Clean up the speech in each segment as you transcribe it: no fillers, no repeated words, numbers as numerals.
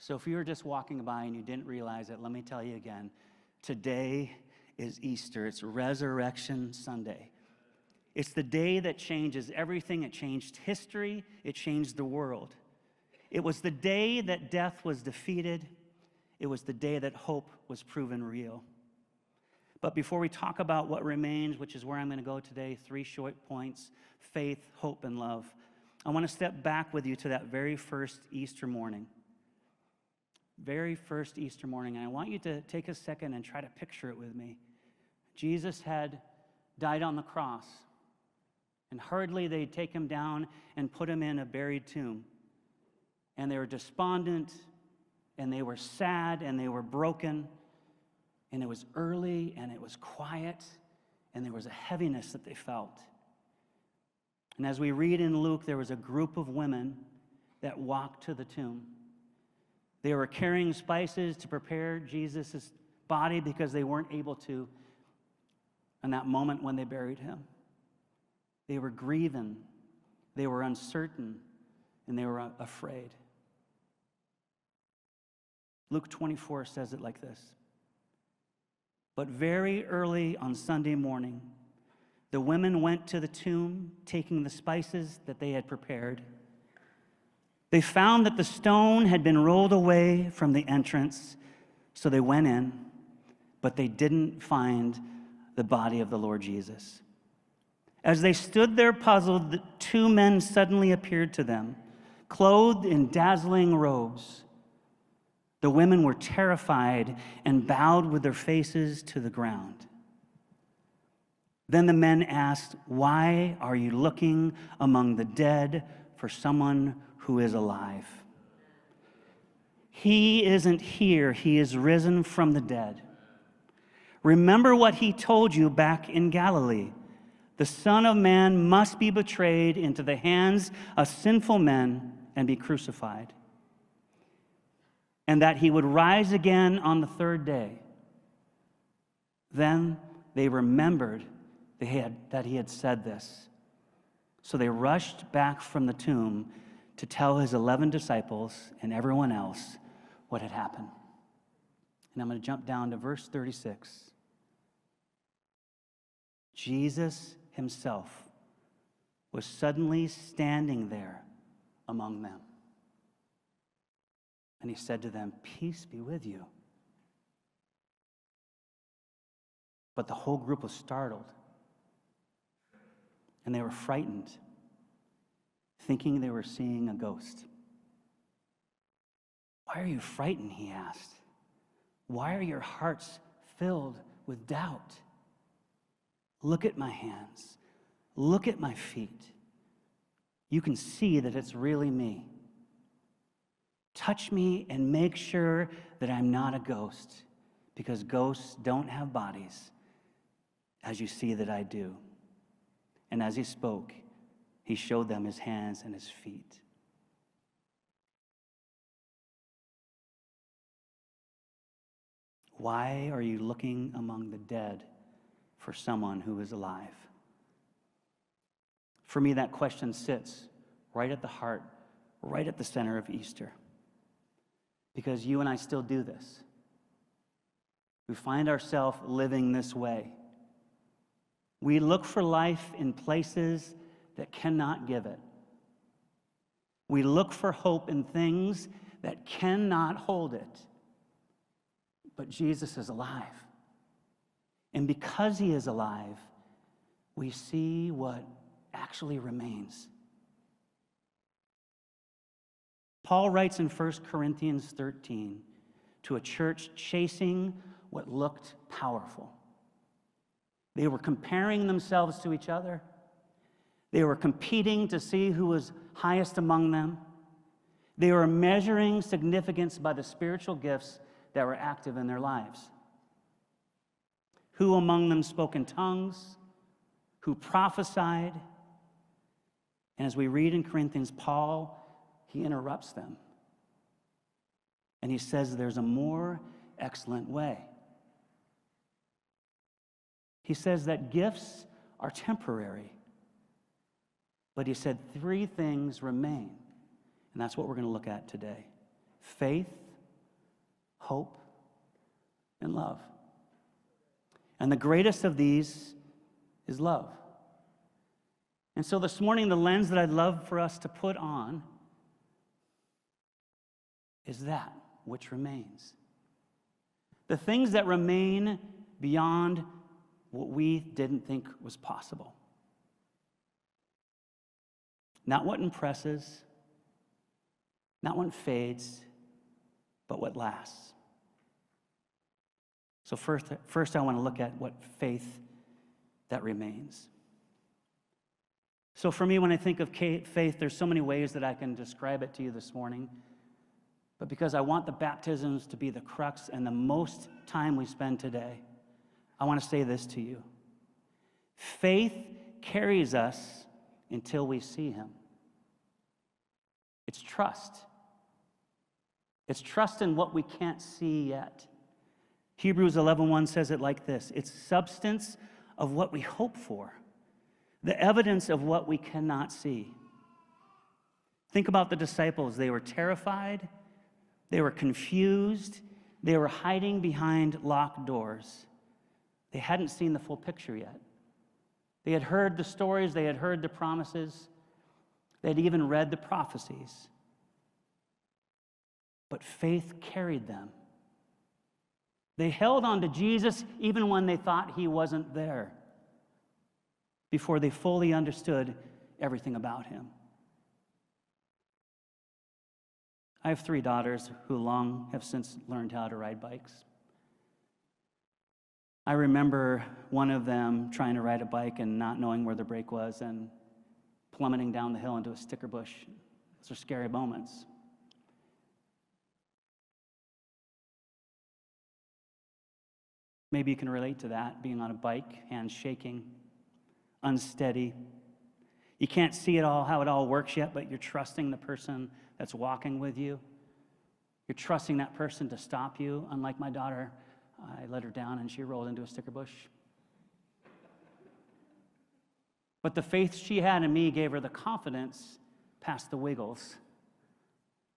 So if you were just walking by and you didn't realize it, let me tell you again. Today is Easter. It's Resurrection Sunday. It's the day that changes everything. It changed history. It changed the world. It was the day that death was defeated. It was the day that hope was proven real. But before we talk about what remains, which is where I'm going to go today, 3 short points: faith, hope, and love. I want to step back with you to that very first Easter morning. Very first Easter morning. And I want you to take a second and try to picture it with me. Jesus had died on the cross. And hurriedly they'd take him down and put him in a buried tomb. And they were despondent, and they were sad, and they were broken. And it was early, and it was quiet, and there was a heaviness that they felt. And as we read in Luke, there was a group of women that walked to the tomb. They were carrying spices to prepare Jesus' body because they weren't able to in that moment when they buried him. They were grieving, they were uncertain, and they were afraid. Luke 24 says it like this: "But very early on Sunday morning, the women went to the tomb, taking the spices that they had prepared. They found that the stone had been rolled away from the entrance, so they went in, but they didn't find the body of the Lord Jesus. As they stood there puzzled, the 2 men suddenly appeared to them, clothed in dazzling robes. The women were terrified and bowed with their faces to the ground. Then the men asked, 'Why are you looking among the dead for someone who is alive? He isn't here. He is risen from the dead. Remember what he told you back in Galilee. The Son of Man must be betrayed into the hands of sinful men and be crucified, and that he would rise again on the 3rd day.' Then they remembered that he had said this. So they rushed back from the tomb to tell his 11 disciples and everyone else what had happened." And I'm going to jump down to verse 36. Jesus himself was suddenly standing there among them. And he said to them, "Peace be with you." But the whole group was startled, and they were frightened, thinking they were seeing a ghost. "Why are you frightened?" he asked. "Why are your hearts filled with doubt? Look at my hands. Look at my feet. You can see that it's really me. Touch me and make sure that I'm not a ghost, because ghosts don't have bodies, as you see that I do." And as he spoke, he showed them his hands and his feet. Why are you looking among the dead for someone who is alive? For me, that question sits right at the heart, right at the center of Easter. Because you and I still do this. We find ourselves living this way. We look for life in places that cannot give it. We look for hope in things that cannot hold it. But Jesus is alive. And because he is alive, we see what actually remains. Paul writes in 1 Corinthians 13 to a church chasing what looked powerful. They were comparing themselves to each other. They were competing to see who was highest among them. They were measuring significance by the spiritual gifts that were active in their lives. Who among them spoke in tongues? Who prophesied? And as we read in Corinthians, Paul, he interrupts them. And he says there's a more excellent way. He says that gifts are temporary. But he said 3 things remain. And that's what we're going to look at today: faith, hope, and love. And the greatest of these is love. And so this morning, the lens that I'd love for us to put on is that which remains. The things that remain beyond what we didn't think was possible. Not what impresses, not what fades, but what lasts. So first I want to look at what faith that remains. So for me, when I think of faith, there's so many ways that I can describe it to you this morning. But because I want the baptisms to be the crux and the most time we spend today, I want to say this to you. Faith carries us until we see him. It's trust. It's trust in what we can't see yet. Hebrews 11:1 says it like this: it's substance of what we hope for, the evidence of what we cannot see. Think about the disciples. They were terrified, they were confused, they were hiding behind locked doors. They hadn't seen the full picture yet. They had heard the stories, they had heard the promises, they had even read the prophecies. But faith carried them. They held on to Jesus even when they thought he wasn't there, before they fully understood everything about him. I have 3 daughters who long have since learned how to ride bikes. I remember one of them trying to ride a bike and not knowing where the brake was and plummeting down the hill into a sticker bush. Those are scary moments. Maybe you can relate to that, being on a bike, hands shaking, unsteady. You can't see it all, how it all works yet, but you're trusting the person that's walking with you. You're trusting that person to stop you. Unlike my daughter, I let her down and she rolled into a sticker bush. But the faith she had in me gave her the confidence past the wiggles,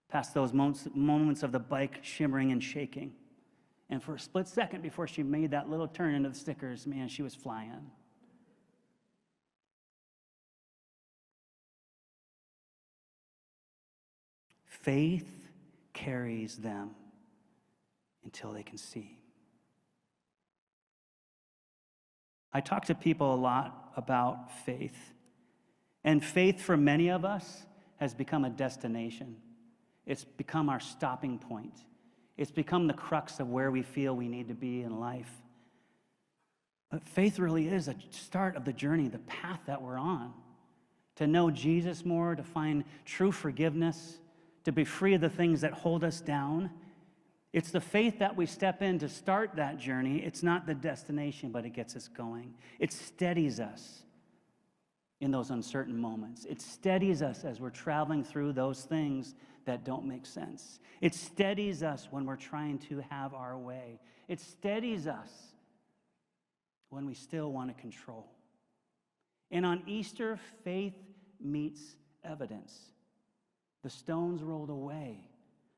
past those moments of the bike shimmering and shaking. And for a split second before she made that little turn into the stickers, man, she was flying. Faith carries them until they can see. I talk to people a lot about faith. And faith for many of us has become a destination. It's become our stopping point. It's become the crux of where we feel we need to be in life. But faith really is a start of the journey, the path that we're on. To know Jesus more, to find true forgiveness, to be free of the things that hold us down. It's the faith that we step in to start that journey. It's not the destination, but it gets us going. It steadies us in those uncertain moments. It steadies us as we're traveling through those things that don't make sense. It steadies us when we're trying to have our way. It steadies us when we still want to control. And on Easter, faith meets evidence. The stones rolled away.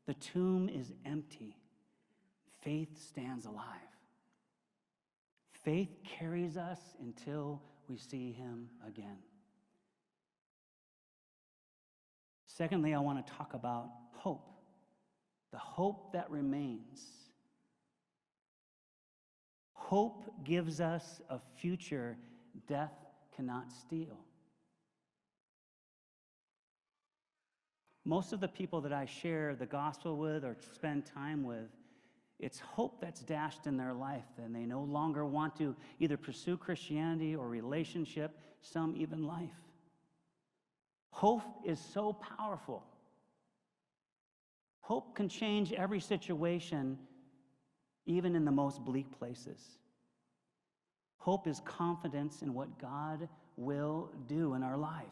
The tomb is empty. Faith stands alive. Faith carries us until we see him again. Secondly, I want to talk about hope. The hope that remains. Hope gives us a future death cannot steal. Most of the people that I share the gospel with or spend time with, it's hope that's dashed in their life, and they no longer want to either pursue Christianity or relationship, some even life. Hope is so powerful. Hope can change every situation, even in the most bleak places. Hope is confidence in what God will do in our life.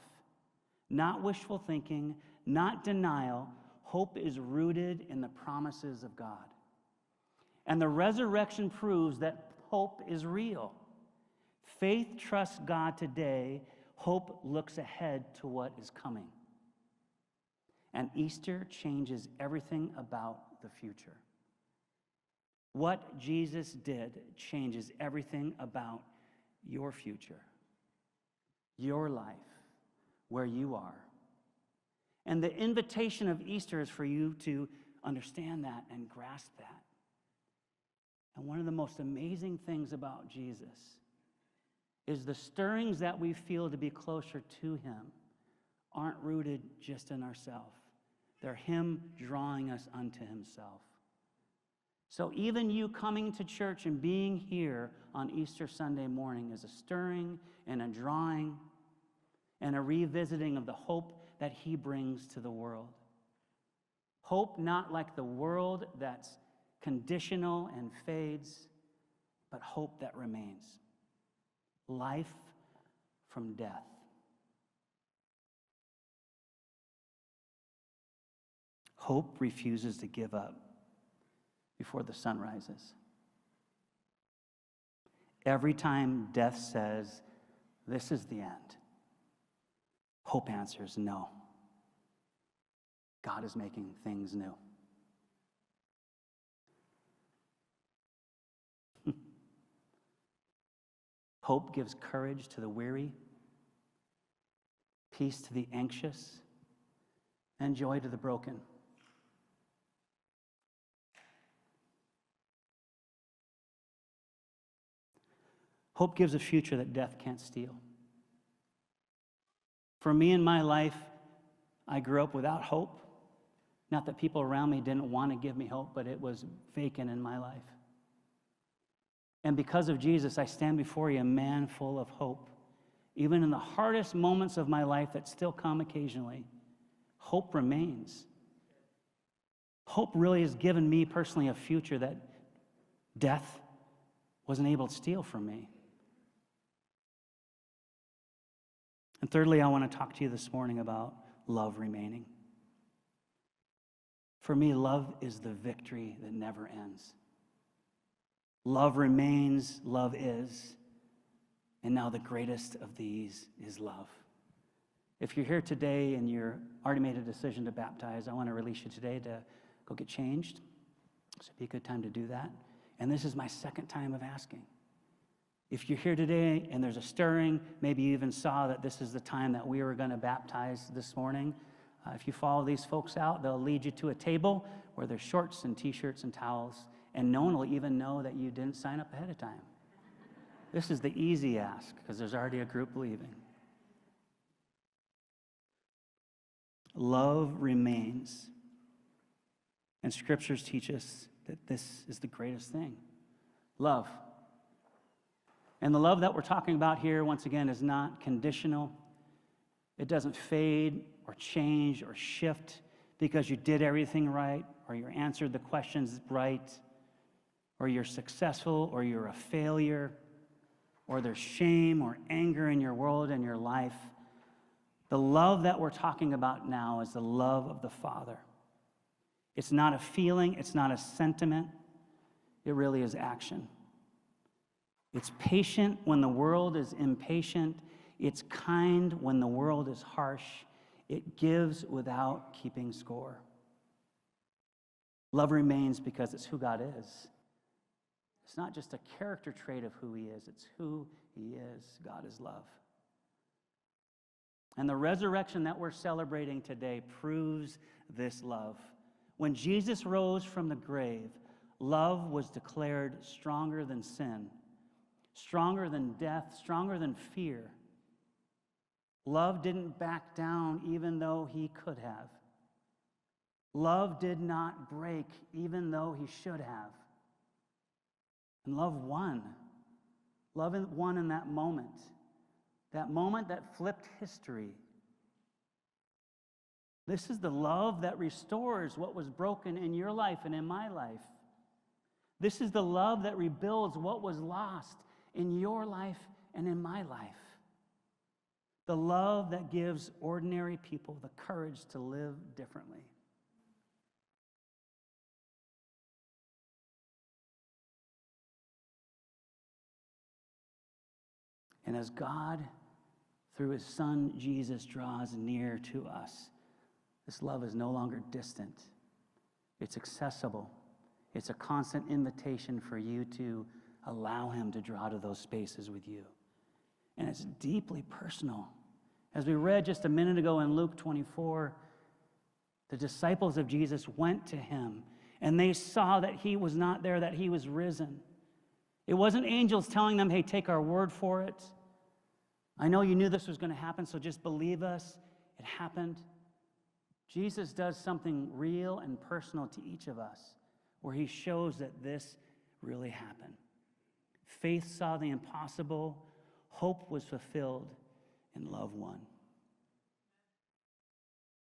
Not wishful thinking, not denial. Hope is rooted in the promises of God. And the resurrection proves that hope is real. Faith trusts God today. Hope looks ahead to what is coming. And Easter changes everything about the future. What Jesus did changes everything about your future, your life, where you are. And the invitation of Easter is for you to understand that and grasp that. And one of the most amazing things about Jesus is the stirrings that we feel to be closer to him aren't rooted just in ourselves. They're him drawing us unto himself. So even you coming to church and being here on Easter Sunday morning is a stirring and a drawing and a revisiting of the hope that he brings to the world. Hope not like the world that's conditional and fades, but hope that remains. Life from death. Hope refuses to give up before the sun rises. Every time death says, this is the end, hope answers, no. God is making things new. Hope gives courage to the weary, peace to the anxious, and joy to the broken. Hope gives a future that death can't steal. For me in my life, I grew up without hope. Not that people around me didn't want to give me hope, but it was vacant in my life. And because of Jesus, I stand before you a man full of hope. Even in the hardest moments of my life that still come occasionally, hope remains. Hope really has given me personally a future that death wasn't able to steal from me. And thirdly, I want to talk to you this morning about love remaining. For me, love is the victory that never ends. Love remains, love is, and now the greatest of these is love. If you're here today and you're already made a decision to baptize, I want to release you today to go get changed. So it'd be a good time to do that. And this is my second time of asking. If you're here today and there's a stirring, maybe you even saw that this is the time that we were going to baptize this morning. If you follow these folks out, they'll lead you to a table where there's shorts and t-shirts and towels, and no one will even know that you didn't sign up ahead of time. This is the easy ask because there's already a group leaving. Love remains. And scriptures teach us that this is the greatest thing. Love. And the love that we're talking about here, once again, is not conditional. It doesn't fade or change or shift because you did everything right or you answered the questions right or you're successful or you're a failure or there's shame or anger in your world and your life. The love that we're talking about now is the love of the Father. It's not a feeling, it's not a sentiment, it really is action. It's patient when the world is impatient. It's kind when the world is harsh. It gives without keeping score. Love remains because it's who God is. It's not just a character trait of who he is, it's who he is. God is love. And the resurrection that we're celebrating today proves this love. When Jesus rose from the grave, love was declared stronger than sin, stronger than death, stronger than fear. Love didn't back down even though he could have. Love did not break even though he should have. And love won. Love won in that moment that flipped history. This is the love that restores what was broken in your life and in my life. This is the love that rebuilds what was lost in your life and in my life. The love that gives ordinary people the courage to live differently. And as God, through his Son, Jesus, draws near to us, this love is no longer distant. It's accessible. It's a constant invitation for you to allow him to draw to those spaces with you. And it's deeply personal. As we read just a minute ago in Luke 24, the disciples of Jesus went to him, and they saw that he was not there, that he was risen. It wasn't angels telling them, hey, take our word for it. I know you knew this was going to happen, so just believe us. It happened. Jesus does something real and personal to each of us, where he shows that this really happened. Faith saw the impossible, hope was fulfilled, and love won.